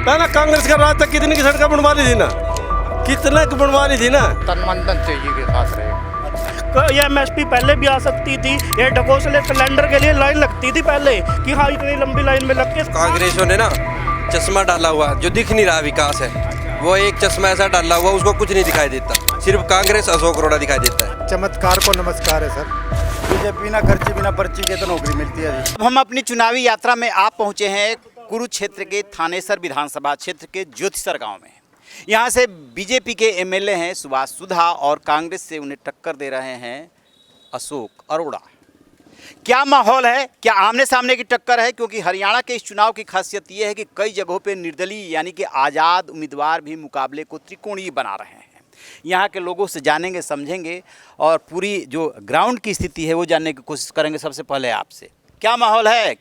पहले कांग्रेस का राज तक कितनी की सड़कें बनवा ली थी ना, कितने की बनवा ली थी ना। तन मन धन से जी के साथ रहे। ये एमएसपी पहले भी आ सकती थी, ये ढकोसले सिलेंडर के लिए लाइन लगती थी पहले कि हाँ इतनी लंबी लाइन में लग के। कांग्रेसों ने ना चश्मा डाला हुआ जो दिख नहीं रहा विकास है, वो एक चश्मा ऐसा डाला हुआ उसको कुछ नहीं दिखाई देता, सिर्फ कांग्रेस अशोक अरोड़ा दिखाई देता है। चमत्कार को नमस्कार है सर। बीजेपी बिना खर्ची बिना पर्ची के तो नौकरी मिलती है जी। अब हम अपनी चुनावी यात्रा में आप पहुंचे हैं कुरुक्षेत्र के थानेसर विधानसभा क्षेत्र के ज्योतिसर गांव में। यहां से बीजेपी के एमएलए हैं सुभाष सुधा और कांग्रेस से उन्हें टक्कर दे रहे हैं अशोक अरोड़ा। क्या माहौल है, क्या आमने सामने की टक्कर है? क्योंकि हरियाणा के इस चुनाव की खासियत ये है कि कई जगहों पे निर्दलीय यानी कि आज़ाद उम्मीदवार भी मुकाबले को त्रिकोणीय बना रहे हैं। यहाँ के लोगों से जानेंगे, समझेंगे और पूरी जो ग्राउंड की स्थिति है वो जानने की कोशिश करेंगे। सबसे पहले आपसे क्या माहौल है?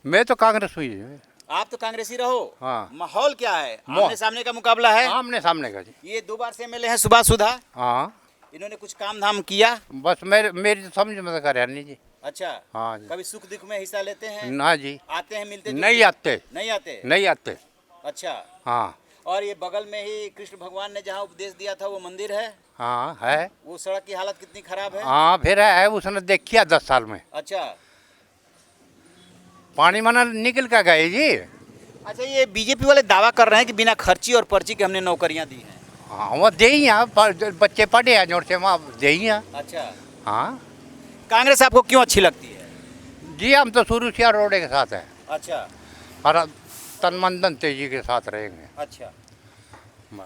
मैं तो कांग्रेस हुई है। आप तो कांग्रेसी रहो। हाँ। माहौल क्या है? आमने सामने का मुकाबला है। आमने सामने का जी। ये 2 बार से एमएलए हैं सुभाष सुधा। हाँ, इन्होंने कुछ काम धाम किया? बस मेरी तो समझ में कर नहीं जी। अच्छा। हाँ जी। कभी सुख दुख में हिस्सा लेते हैं? ना जी। आते हैं, मिलते नहीं आते। नहीं आते? नहीं आते। अच्छा। हाँ। और ये बगल में ही कृष्ण भगवान ने जहाँ उपदेश दिया था वो मंदिर है? हाँ है। वो सड़क की हालत कितनी खराब है? हाँ फिर है, उसने देखिया 10 साल में। अच्छा। पानी मना निकल कर गए जी। अच्छा, ये बीजेपी वाले दावा कर रहे हैं कि बिना खर्ची और पर्ची के हमने नौकरियां दी हैं। हाँ वो दे ही बच्चे पढ़े हैं जोर से वहाँ दे ही। अच्छा। हाँ। कांग्रेस आपको क्यों अच्छी लगती है? जी हम तो शुरू से अरोड़े के साथ हैं अच्छा। और तन मन धन से जी के साथ रहेंगे। अच्छा।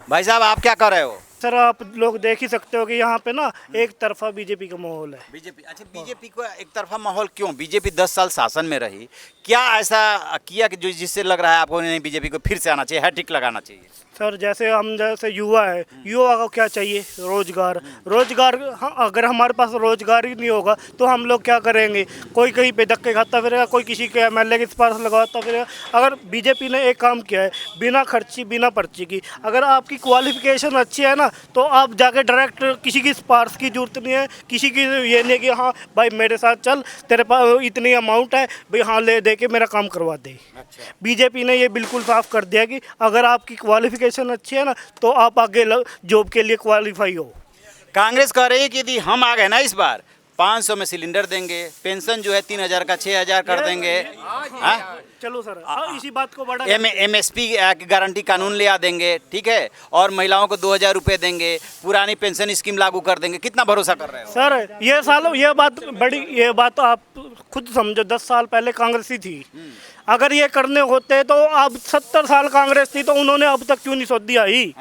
भाई साहब आप क्या कर रहे हो? सर आप लोग देख ही सकते हो कि यहाँ पे ना एक तरफा बीजेपी का माहौल है। बीजेपी, अच्छा बीजेपी को एक तरफा माहौल क्यों? बीजेपी 10 साल शासन में रही, क्या ऐसा किया कि जो जिससे लग रहा है आपको नहीं बीजेपी को फिर से आना चाहिए, हैट्रिक लगाना चाहिए? सर जैसे युवा है, युवा को क्या चाहिए? रोजगार। रोजगार हाँ, अगर हमारे पास रोजगार ही नहीं होगा तो हम लोग क्या करेंगे? कोई कहीं पे धक्के खाता फिरेगा, कोई किसी के एमएलए के पास लगाता फिरेगा। अगर बीजेपी ने एक काम किया है बिना खर्ची बिना पर्ची की, अगर आपकी क्वालिफिकेशन अच्छी है ना तो आप जाके डायरेक्ट किसी की सिफारिश की जरूरत नहीं है, किसी की ये नहीं कि हाँ भाई मेरे साथ चल, तेरे पास इतनी अमाउंट है भाई हाँ ले दे के मेरा काम करवा दे। अच्छा। बीजेपी ने ये बिल्कुल साफ कर दिया कि अगर आपकी क्वालिफिकेशन अच्छी है ना तो आप आगे जॉब के लिए क्वालिफाई हो। कांग्रेस कह रही है कि यदि हम आ गए ना इस बार 500 में सिलेंडर देंगे, पेंशन जो है 3000 का 6000 कर देंगे। चलो सर इसी बात को बढ़ा एमएसपी की गारंटी कानून ले आ देंगे, ठीक है, और महिलाओं को 2000 रुपये देंगे, पुरानी पेंशन स्कीम लागू कर देंगे। कितना भरोसा कर रहे हो? सर ये बात आप खुद समझो, 10 साल पहले कांग्रेस ही थी। अगर ये करने होते तो अब 70 साल कांग्रेस थी तो उन्होंने अब तक क्यों नहीं सौदी आई?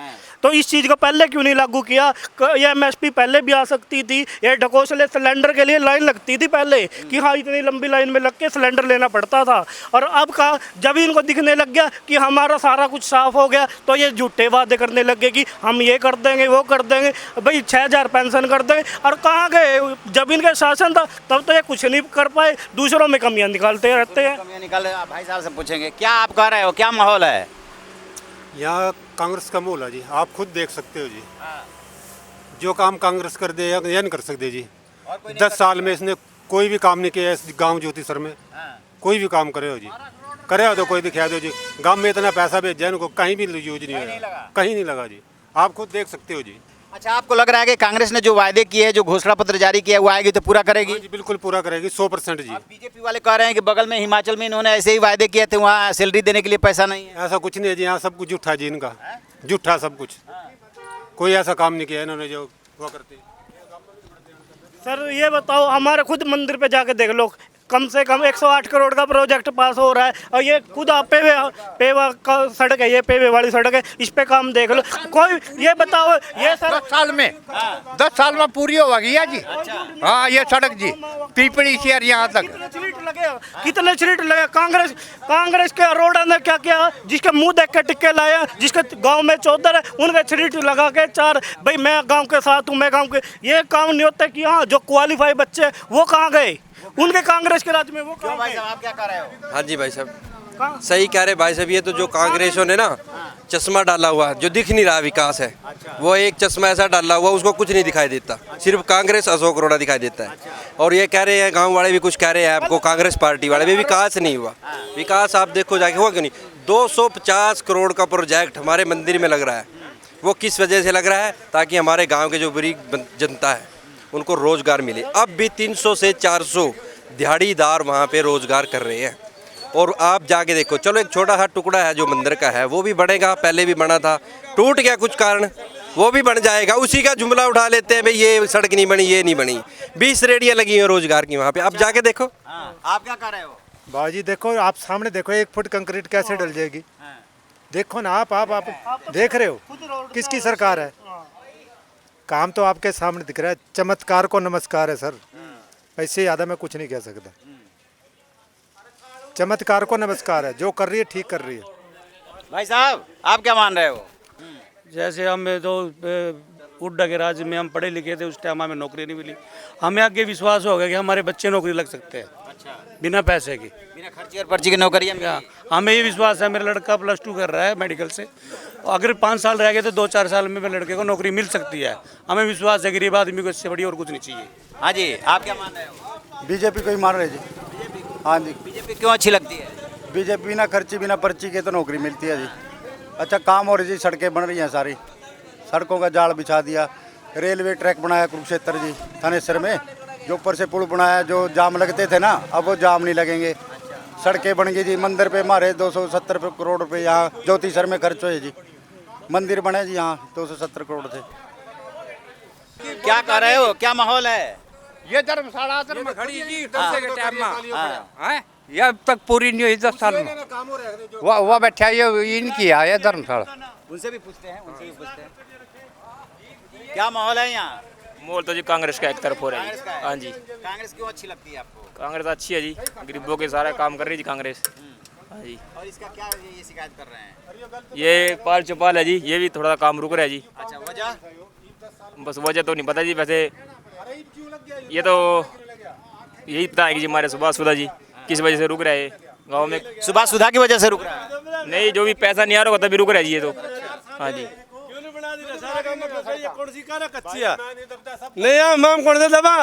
तो इस चीज़ को पहले क्यों नहीं लागू किया? ये एमएसपी पहले भी आ सकती थी, ये ढकोसले सिलेंडर के लिए लाइन लगती थी पहले कि हाँ इतनी लंबी लाइन में लग के सिलेंडर लेना पड़ता था। और अब का जब इनको दिखने लग गया कि हमारा सारा कुछ साफ हो गया तो ये झूठे वादे करने लग गए कि हम ये कर देंगे वो कर देंगे, भाई 6000 पेंशन कर देंगे। और कहाँ गए? जब इनके शासन था तब तो ये कुछ नहीं कर पाए, दूसरों में कमियाँ निकालते रहते हैं। कमियाँ निकाल। भाई साहब से पूछेंगे क्या आप कह रहे हो, क्या माहौल है यहाँ? कांग्रेस का माहौल है जी, आप खुद देख सकते हो जी। जो काम कांग्रेस कर दे या नहीं कर सकते जी। 10 साल में इसने कोई भी काम नहीं किया इस गांव ज्योतिसर में। कोई भी काम करे हो जी, करे हो तो कोई दिखा दो जी। गांव में इतना पैसा भेजा इनको कहीं भी यूज नहीं हुआ, कहीं नहीं लगा जी। आप खुद देख सकते हो जी। अच्छा, आपको लग रहा है कि कांग्रेस ने जो वायदे किए हैं, जो घोषणा पत्र जारी किया, वो आएगी तो पूरा करेगी? जी बिल्कुल पूरा करेगी, 100% जी। बीजेपी वाले कह रहे हैं कि बगल में हिमाचल में इन्होंने ऐसे ही वायदे किए थे, वहाँ सैलरी देने के लिए पैसा नहीं है। ऐसा कुछ नहीं है जी, यहाँ सब कुछ झूठा जी, इनका झूठा सब कुछ। कोई ऐसा काम नहीं किया इन्होंने जो वो करते। सर ये बताओ, हमारे खुद मंदिर पे जाके देख लो, कम से कम 108 करोड़ का प्रोजेक्ट पास हो रहा है और ये खुद आप पेवा का सड़क है, ये पेवे वाली सड़क है, इस पे काम देख लो। कोई ये बताओ, ये सर 10 साल में पूरी हो गई है जी। हाँ ये सड़क जी पीपड़ी शहर यहाँ तक कितने सीट लगे? कांग्रेस के अरोड़ा ने क्या किया? जिसके मुंह देख के टिक्के लाया, जिसके गांव में चौधर है उनके सीट लगा के 4 भाई मैं गांव के साथ हूँ, मैं गांव के। ये काम नहीं होता कि हाँ जो क्वालिफाई बच्चे वो कहाँ गए? उनके कांग्रेस के राज में वो क्यों? भाई साहब आप क्या कर रहे हो? हाँ जी भाई साहब सही कह रहे भाई साहब। ये तो जो कांग्रेसों ने ना चश्मा डाला हुआ जो दिख नहीं रहा विकास है, वो एक चश्मा ऐसा डाला हुआ उसको कुछ नहीं दिखाई देता, सिर्फ कांग्रेस अशोक अरोड़ा दिखाई देता है। और ये कह रहे हैं गांव वाले भी कुछ कह रहे हैं आपको, कांग्रेस पार्टी वाले भी विकास नहीं हुआ। विकास आप देखो जाके हुआ क्यों नहीं? 250 करोड़ का प्रोजेक्ट हमारे मंदिर में लग रहा है। वो किस वजह से लग रहा है? ताकि हमारे गांव के जो गरीब जनता है उनको रोज़गार मिले। अब भी 300 से 400 दिहाड़ीदार वहाँ पे रोज़गार कर रहे हैं। और आप जाके देखो, चलो एक छोटा सा टुकड़ा है जो मंदिर का है, वो भी बढ़ेगा, पहले भी बना था, टूट गया कुछ कारण, वो भी बन जाएगा। उसी का जुमला उठा लेते हैं, भाई ये सड़क नहीं बनी, ये नहीं बनी। 20 रेडियाँ लगी हैं रोज़गार की वहाँ पे, अब जाके देखो। आप क्या कर रहे हो? बाजी देखो, आप सामने देखो, 1 फुट कंक्रीट कैसे डल जाएगी। देखो ना, आप देख रहे हो किसकी सरकार है। काम तो आपके सामने दिख रहा है। चमत्कार को नमस्कार है सर, ऐसे ज़्यादा मैं कुछ नहीं कह सकता। चमत्कार को नमस्कार है, जो कर रही है ठीक कर रही है। भाई साहब, आप क्या मान रहे हो? जैसे हम तो हुड्डा के राज्य में हम पढ़े लिखे थे, उस टाइम हमें नौकरी नहीं मिली। हमें आगे विश्वास हो गया कि हमारे बच्चे नौकरी लग सकते हैं। अच्छा, बिना पैसे की, बिना खर्ची और पर्ची की नौकरी मिली। हमें ये विश्वास है। मेरा लड़का +2 कर रहा है मेडिकल से, अगर 5 साल रह गए तो 2-4 साल में मेरे लड़के को नौकरी मिल सकती है। हमें विश्वास है, गरीब आदमी को इससे बड़ी और कुछ नहीं चाहिए। हाँ जी, आप क्या मान रहे हो? बीजेपी को ही मान रहे जी। हाँ जी, बीजेपी क्यों अच्छी लगती है? बीजेपी बिना खर्ची बिना पर्ची के तो नौकरी मिलती है जी। अच्छा काम हो रही जी, सड़कें बन रही हैं सारी, सड़कों का जाल बिछा दिया, रेलवे ट्रैक बनाया कुरुक्षेत्र जी थानेसर में, जो ऊपर से पुल बनाया, जो जाम लगते थे ना अब वो जाम नहीं लगेंगे। सड़कें बन गई जी, मंदिर पे हमारे 270 करोड़ रुपए यहाँ ज्योतिसर में खर्च हुए जी। मंदिर बने जी यहाँ 270 करोड़ थे। क्या कर रहे हो? क्या माहौल है? ये धर्मशाला में खड़ी जी, हाँ। 10 के टाइम में हाँ। ये अब तक पूरी नहीं हुई 10 साल में। वो बैठा ये इनकी है ये धर्मशाला। उनसे भी पूछते हैं, क्या माहौल है यहाँ? मोल तो जी कांग्रेस का एक तरफ हो रहा कांग्रेस का है। है। हाँ जी, कांग्रेस क्यों अच्छी लगती है आपको? कांग्रेस अच्छी है जी, गरीबों के सारा काम कर रही जी कांग्रेस। हाँ जी, और इसका क्या ये शिकायत कर रहे हैं? ये पाल चौपाल है जी, ये भी थोड़ा काम रुक रहा है जी। अच्छा, वजह? बस वजह तो नहीं पता जी, वैसे ये तो यही पता है कि जी हमारे सुभाष सुधा जी किस वजह से रुक रहा है गाँव में। सुबह सुधा की वजह से रुक रहा है? नहीं, जो भी पैसा नहीं आ रहा होगा तभी रुक रहा है जी ये तो। हाँ जी, नहीं मैम कौन सा दबा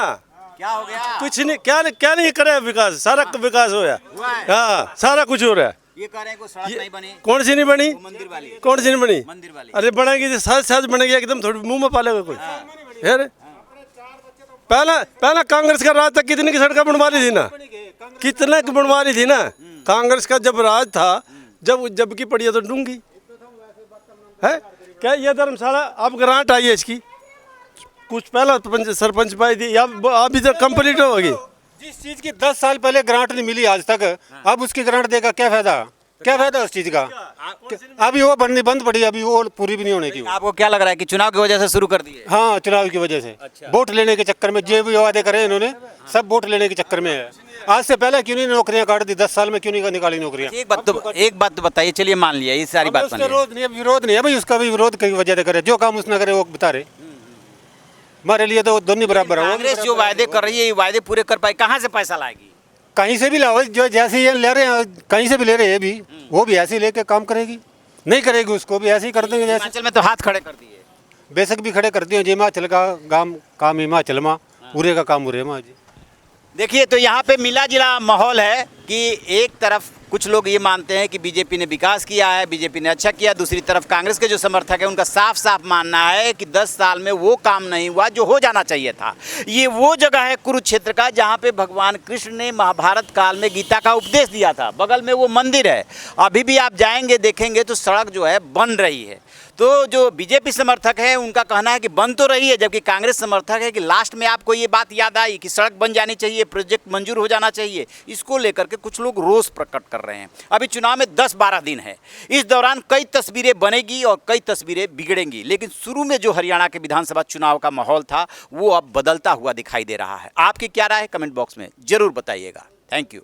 क्या हो गया? कुछ नहीं, क्या नहीं करे विकास, सारा विकास होया। हुआ है? हाँ सारा कुछ हो रहा है। ये कह रहे हैं कोई सड़क नहीं बनी। कौन सी नहीं बनी? वो मंदिर वाली। कौन सी नहीं बनी? मंदिर वाली। अरे बनेगी, साथ साथ बनेगी, एकदम थोड़ी मुंह में पालेगा कोई। फिर पहला कांग्रेस का राज था, कितनी की सड़कें बनवा ली थी ना, कितने की बनवा ली थी ना। कांग्रेस का जब राज था, जब की पड़ी तो डूंगी है क्या। ये धर्मशाला अब ग्रांट आई है इसकी, कुछ पहला सरपंच पाई थी, अभी तक कंप्लीट होगी। जिस चीज़ की 10 साल पहले ग्रांट नहीं मिली आज तक, अब उसकी ग्रांट देगा क्या फायदा? क्या फायदा उस चीज़ का? अभी वो बननी बंद पड़ी, अभी वो पूरी भी नहीं होने की। आपको क्या लग रहा है कि चुनाव की वजह से शुरू कर दिए? हाँ, चुनाव की वजह से, वोट लेने के चक्कर में जो भी वादे करे इन्होंने, सब वोट लेने के चक्कर में है। आज से पहले क्यों नहीं नौकरियां काट दी? 10 साल में क्यों नहीं निकाली नौकरियां? एक बात तो बताइए, चलिए मान लिया ये सारी बात मान लिया। विरोध नहीं है भाई, उसका भी विरोध की वजह से करे, जो काम उसने करे वो बता रहे। हमारे लिए तो दोनों बराबर है। कांग्रेस जो वायदे कर रही है, ये वायदे पूरे कर पाए, कहाँ से पैसा लाएगी? कहीं से भी लाओ, जो जैसे ये ले रहे हैं, कहीं से भी ले रहे हैं भी, वो भी ऐसे ही लेके काम करेगी। नहीं करेगी उसको भी ऐसे ही कर देंगे। जैसे हिमाचल में तो हाथ खड़े कर दिए। बेशक भी खड़े कर दिए, हिमाचल का काम हिमाचल में, उरे का काम उरे में जी। देखिए, तो यहाँ पे मिला जुला माहौल है कि एक तरफ कुछ लोग ये मानते हैं कि बीजेपी ने विकास किया है, बीजेपी ने अच्छा किया, दूसरी तरफ कांग्रेस के जो समर्थक है उनका साफ साफ मानना है कि 10 साल में वो काम नहीं हुआ जो हो जाना चाहिए था। ये वो जगह है कुरुक्षेत्र का जहाँ पे भगवान कृष्ण ने महाभारत काल में गीता का उपदेश दिया था। बगल में वो मंदिर है, अभी भी आप जाएंगे देखेंगे तो सड़क जो है बन रही है। तो जो बीजेपी समर्थक है उनका कहना है कि बन तो रही है, जबकि कांग्रेस समर्थक है कि लास्ट में आपको ये बात याद आई कि सड़क बन जानी चाहिए, प्रोजेक्ट मंजूर हो जाना चाहिए। इसको लेकर के कुछ लोग रोष प्रकट कर रहे हैं। अभी चुनाव में 10-12 दिन है, इस दौरान कई तस्वीरें बनेगी और कई तस्वीरें बिगड़ेंगी, लेकिन शुरू में जो हरियाणा के विधानसभा चुनाव का माहौल था वो अब बदलता हुआ दिखाई दे रहा है। आपकी क्या राय है? कमेंट बॉक्स में जरूर बताइएगा। Thank you.